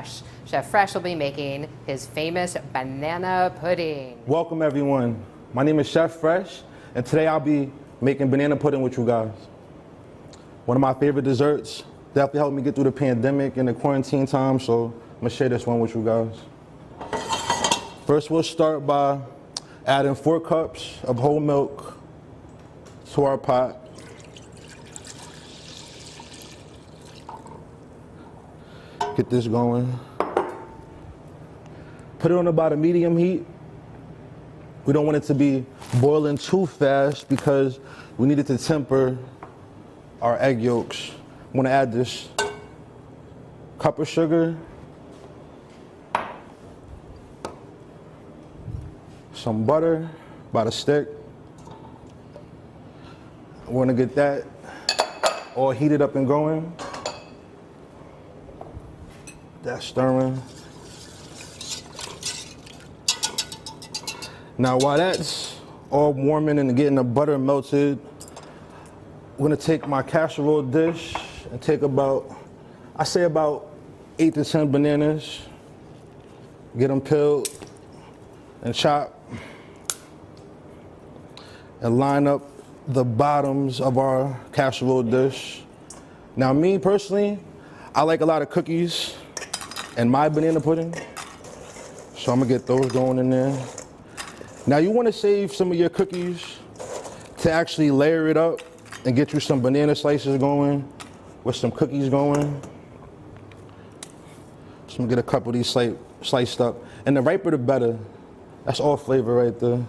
Fresh. Chef Fresh will be making his famous banana pudding. Welcome everyone. My name is Chef Fresh, and today I'll be making banana pudding with you guys. One of my favorite desserts. Definitely helped me get through the pandemic and the quarantine time, so I'm gonna share this one with you guys. First, we'll start by adding 4 cups of whole milk to our pot. Get this going. Put it on about a medium heat. We don't want it to be boiling too fast because we need it to temper our egg yolks. I'm gonna add this cup of sugar, some butter, about a stick. We're gonna get that all heated up and going. That's stirring. Now while that's all warming and getting the butter melted, I'm gonna take my casserole dish and take about 8 to 10 bananas, get them peeled and chopped, and line up the bottoms of our casserole dish. Now me personally, I like a lot of cookies in my banana pudding, so I'm gonna get those going in there. Now you wanna save some of your cookies to actually layer it up and get you some banana slices going with some cookies going. So I'm gonna get a couple of these sliced up. And the riper the better. That's all flavor right there.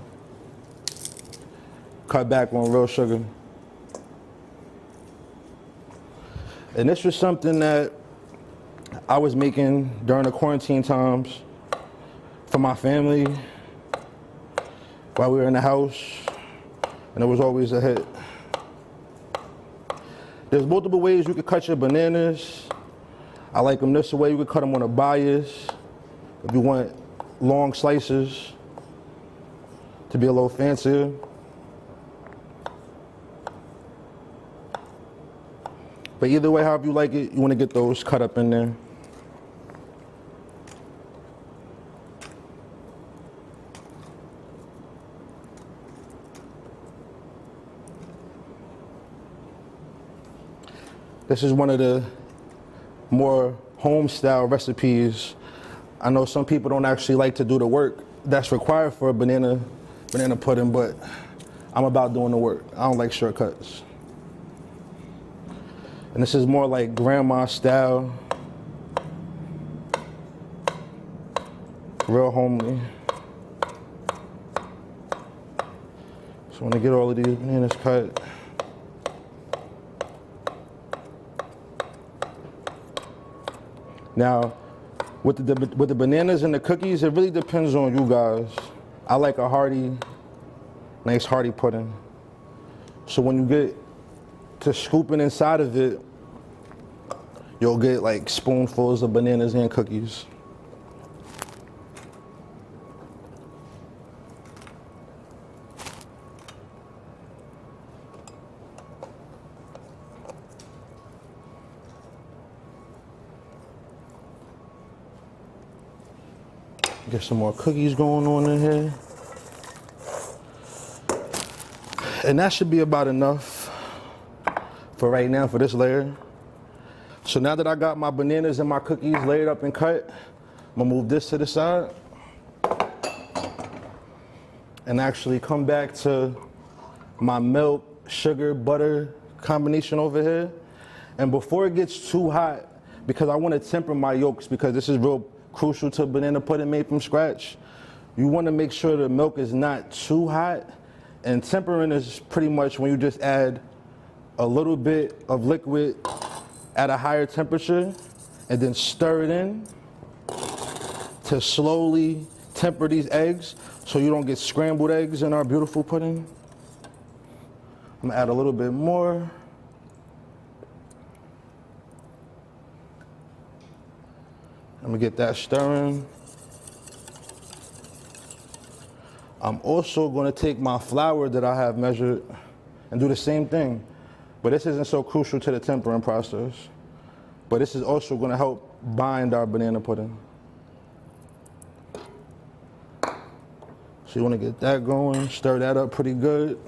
Cut back on real sugar. And this was something that I was making during the quarantine times for my family while we were in the house, and it was always a hit. There's multiple ways you could cut your bananas. I like them this way. You could cut them on a bias if you want long slices to be a little fancier. But either way, however you like it, you want to get those cut up in there. This is one of the more home-style recipes. I know some people don't actually like to do the work that's required for a banana pudding, but I'm about doing the work. I don't like shortcuts. And this is more like grandma style, real homely. So I'm gonna get all of these bananas cut. Now, with the bananas and the cookies, it really depends on you guys. I like a nice hearty pudding. So when you get to scooping inside of it, you'll get like spoonfuls of bananas and cookies. Get some more cookies going on in here. And that should be about enough for right now for this layer. So now that I got my bananas and my cookies layered up and cut, I'm gonna move this to the side and actually come back to my milk, sugar, butter combination over here. And before it gets too hot, because I wanna temper my yolks, because this is real crucial to banana pudding made from scratch, you wanna make sure the milk is not too hot. And tempering is pretty much when you just add a little bit of liquid at a higher temperature and then stir it in to slowly temper these eggs so you don't get scrambled eggs in our beautiful pudding. I'm gonna add a little bit more. I'm gonna get that stirring. I'm also gonna take my flour that I have measured and do the same thing. But this isn't so crucial to the tempering process. But this is also gonna help bind our banana pudding. So you want to get that going, stir that up pretty good.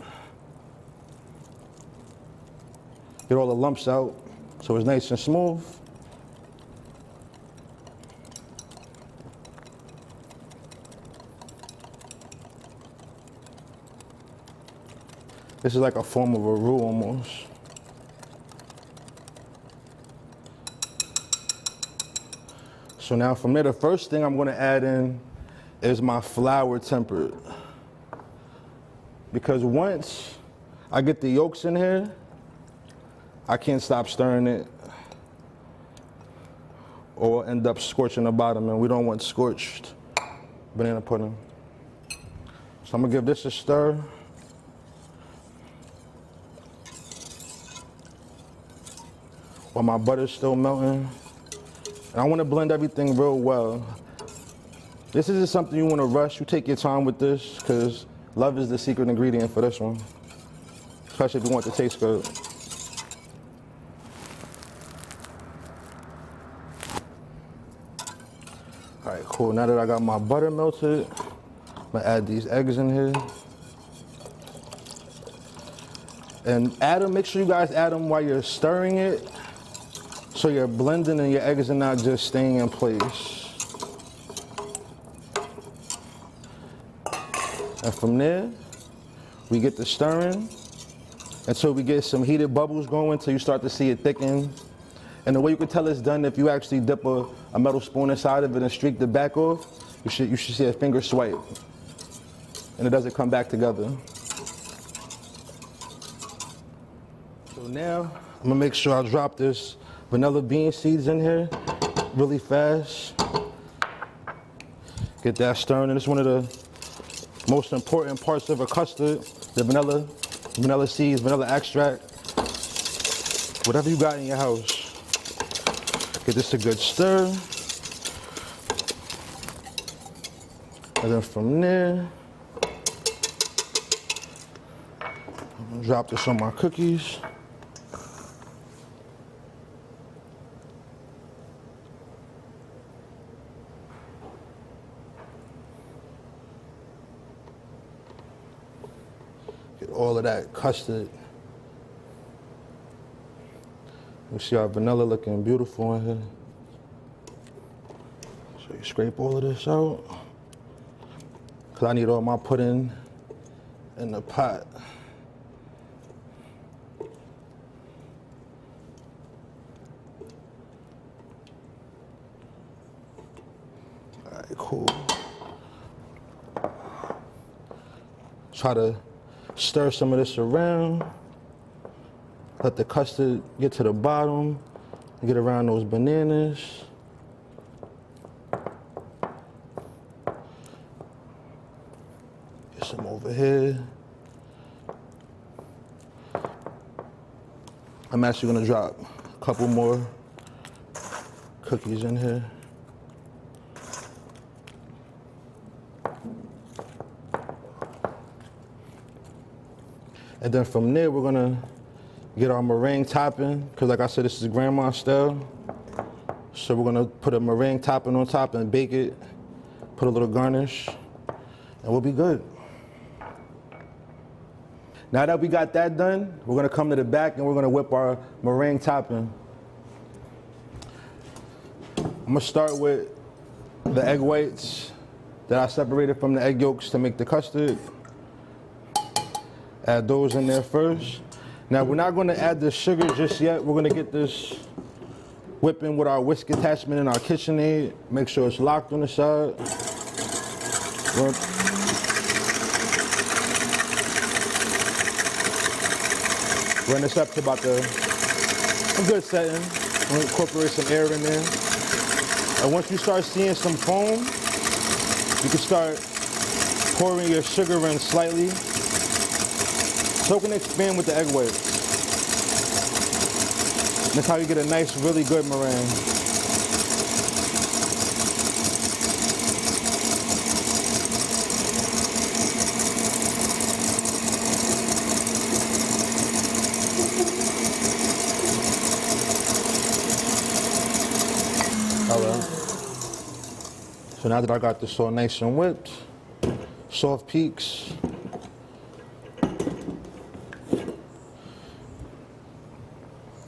Get all the lumps out so it's nice and smooth. This is like a form of a roux almost. So now from there, the first thing I'm gonna add in is my flour tempered. Because once I get the yolks in here, I can't stop stirring it or end up scorching the bottom, and we don't want scorched banana pudding. So I'm gonna give this a stir. While my butter's still melting. And I wanna blend everything real well. This isn't something you wanna rush. You take your time with this, because love is the secret ingredient for this one. Especially if you want it to taste good. All right, cool. Now that I got my butter melted, I'm gonna add these eggs in here. And add them, make sure you guys add them while you're stirring it, so you're blending and your eggs are not just staying in place. And from there, we get the stirring until we get some heated bubbles going, until you start to see it thicken. And the way you can tell it's done, if you actually dip a metal spoon inside of it and streak the back off, you should see a finger swipe. And it doesn't come back together. So now, I'm gonna make sure I drop this vanilla bean seeds in here really fast. Get that stirring, and it's one of the most important parts of a custard, the vanilla seeds, vanilla extract, whatever you got in your house. Get this a good stir. And then from there, I'm gonna drop this on my cookies. Get all of that custard. You see our vanilla looking beautiful in here. So you scrape all of this out, because I need all my pudding in the pot. All right, cool. Try to stir some of this around. Let the custard get to the bottom, get around those bananas. Get some over here. I'm actually gonna drop a couple more cookies in here. And then from there, we're gonna get our meringue topping, because like I said, this is grandma style. So we're gonna put a meringue topping on top and bake it, put a little garnish, and we'll be good. Now that we got that done, we're gonna come to the back and we're gonna whip our meringue topping. I'm gonna start with the egg whites that I separated from the egg yolks to make the custard. Add those in there first. Now we're not gonna add the sugar just yet. We're gonna get this whipping with our whisk attachment in our KitchenAid. Make sure it's locked on the side. Run this up to about a good setting. We'll incorporate some air in there. And once you start seeing some foam, you can start pouring your sugar in slightly. So it can expand with the egg whites. That's how you get a nice, really good meringue. Alright. So now that I got this all nice and whipped, soft peaks.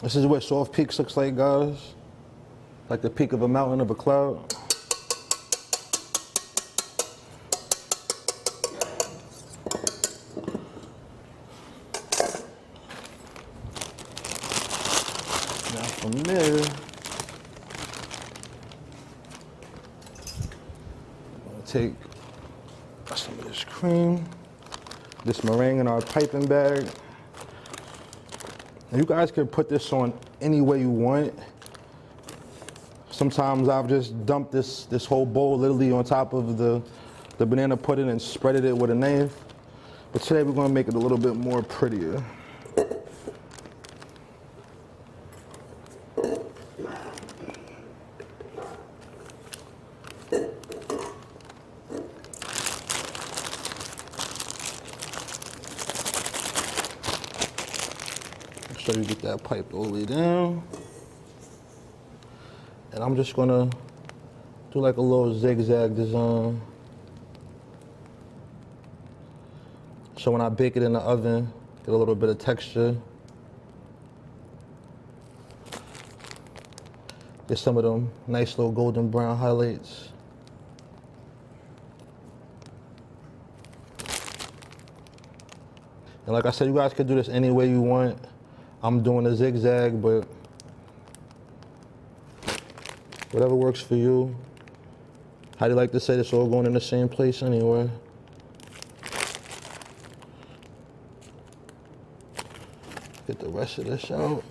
This is what soft peaks looks like, guys. Like the peak of a mountain of a cloud. Now from there, I'm gonna take some of this cream, this meringue in our piping bag. And you guys can put this on any way you want. Sometimes I've just dumped this whole bowl literally on top of the banana pudding and spreaded it with a knife. But today we're gonna make it a little bit more prettier. So you get that pipe all the way down. And I'm just gonna do like a little zigzag design. So when I bake it in the oven, get a little bit of texture. Get some of them nice little golden brown highlights. And like I said, you guys can do this any way you want. I'm doing a zigzag, but whatever works for you. How do you like to say this all going in the same place anyway? Get the rest of this out.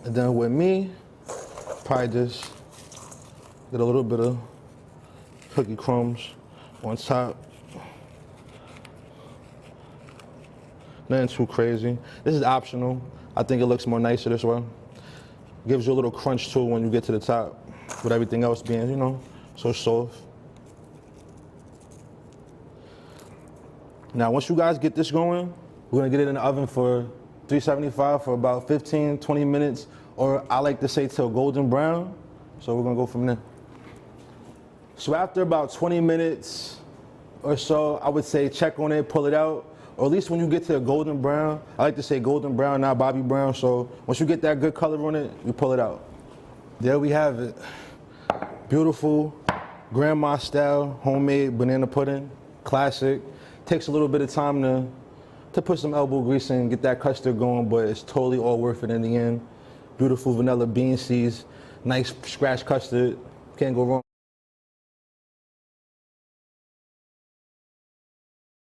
And then with me, probably just get a little bit of cookie crumbs on top. Nothing too crazy. This is optional. I think it looks more nicer this way. Gives you a little crunch too when you get to the top, with everything else being, you know, so soft. Now, once you guys get this going, we're gonna get it in the oven for 375 for about 15, 20 minutes, or I like to say till golden brown. So we're gonna go from there. So after about 20 minutes or so, I would say check on it, pull it out. Or at least when you get to a golden brown, I like to say golden brown, not Bobby Brown. So once you get that good color on it, you pull it out. There we have it. Beautiful, grandma style, homemade banana pudding, classic. Takes a little bit of time to put some elbow grease in, get that custard going, but it's totally all worth it in the end. Beautiful vanilla bean seeds, nice scratch custard, can't go wrong.